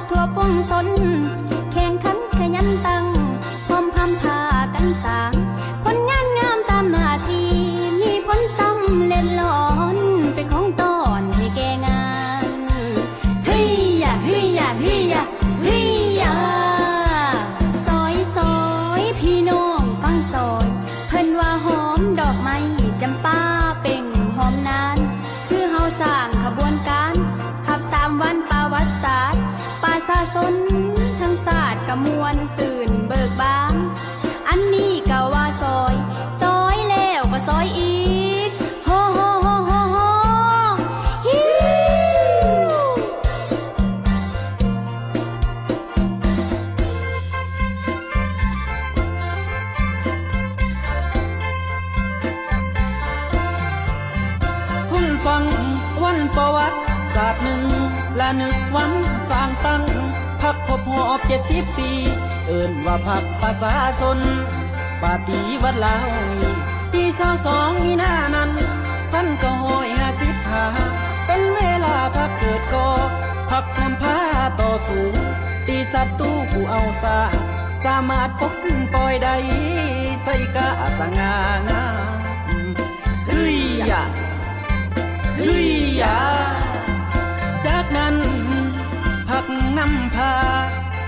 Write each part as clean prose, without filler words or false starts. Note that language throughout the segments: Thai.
ทั่วปวงสนแข่งขันขยันตั้งพร้อมพำพากันสร้างผลงานงามตามหน้าที่มีผลสำเร็จล้อนเป็นของตอนให้แก่งานเฮ้ยอย่าเฮ้ยอย่าเฮ้ยอย่าเฮ้ยอย่าซอยซอยพี่น้องฟังซอยเพิ่นว่าหอมดอกไม้จำปาเป่งหอมนานคือเฮาสร้างขบวนการหับ3 วันประวัติศาสตร์ประชาชนทั้งศาสตร์กะมวลสื่นเบิกบานอันนี้ก็ว่าซอยซอยแล้วก็ซอยอีกโฮโฮโฮโฮโฮฮิวคุณฟังวันประวัติศาสตร์หนึ่งและนึกวันสร้างตั้งพักครบหอบ70 ปีเอิ้นว่าพักประชาชนปาฏิวัดลาวนี้ที่22 มีนานั้น1955เป็นเวลาพักเกิดก่อพักนำพาต่อสู้ตีศัตรูผู้เอาซาสามารถปกปล่อยได้ใส่กาสง่างามเฮ้ยอย่าเฮ้ยอย่าจากนั้นพักนำพา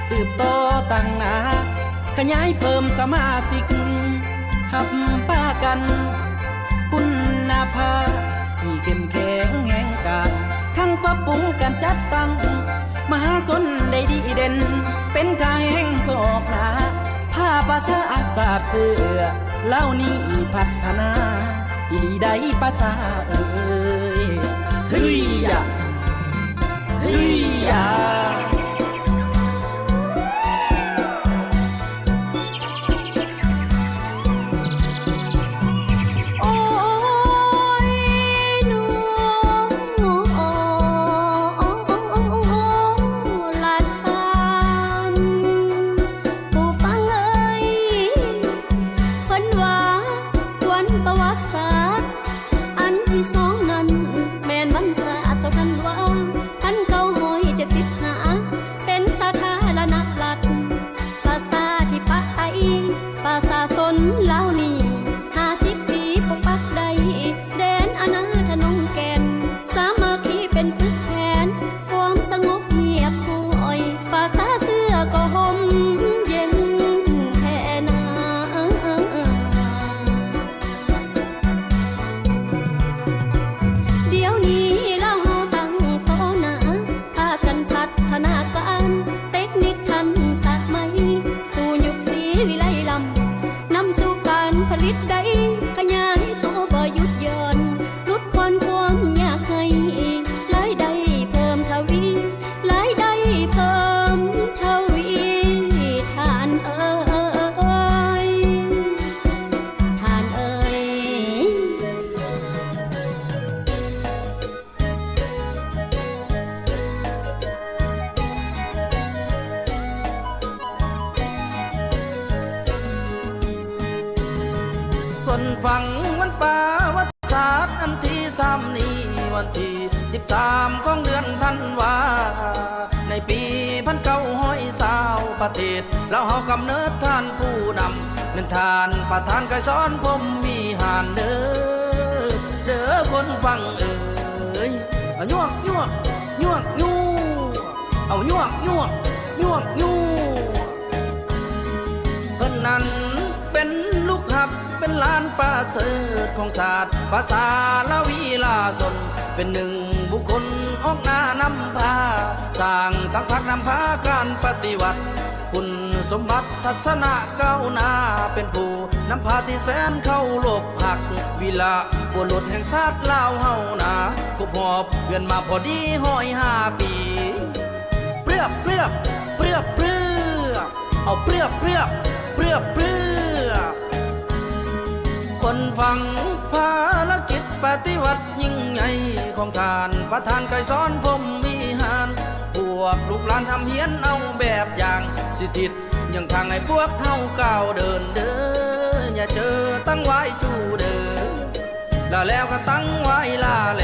สืบต่อตั้งหนาขยายเพิ่มสมาชิกหับป้ากันคุณภาพที่เข้มแข็งแห่งการทั้งปรับปรุงการจัดตั้งมหาชนได้ดีเด่นเป็นทางแห่งกอกหนาผ้าภาษาศาสตร์เสือเล่านี้พัฒนาอีดีได้ภาษาเฮ้ยอย่าเฮ้ยอย่าคนฟังวันป่าวัดศาสตร์อันที่3นี้วันที่13ของเดือนธันวาในปี1920ประเทศเราเฮากำเนิดท่านผู้นำเป็นทานประธานไกรสอนพรหมวิหารเด้อคนฟังเอ้ยยวกยวกยวกยูเอายวกยวกยวกยูเพิ่นนั้นเป็นลูกหับเป็นล้านประเสริฐของศาสตร์ภาษาละวิลาสนเป็นหนึ่งบุคคลออกหน้านำพาสร้างตั้งพักนำพาการปฏิวัติคุณสมบัติทัศนะก้าวหน้าเป็นผู้นำพาที่แสนเข้าลบหักวิลาบุรุษแห่งชาติลาวเฮานาคุบหอบเวียนมาพอดี105 ปีเปรียบเอาเปรียบคนฟังภารกิจปฏิวัติยิ่งใหญ่ของท่านประธานไกรสอนพรหมวิหารพวกลูกหลานทำเฮียนเอาแบบอย่างสิทิศยังทางให้พวกเฮาก้าวเดินเด้ออย่าเจอตั้งไว้จูเด้อแล้วก็ตั้งไว้ลาแล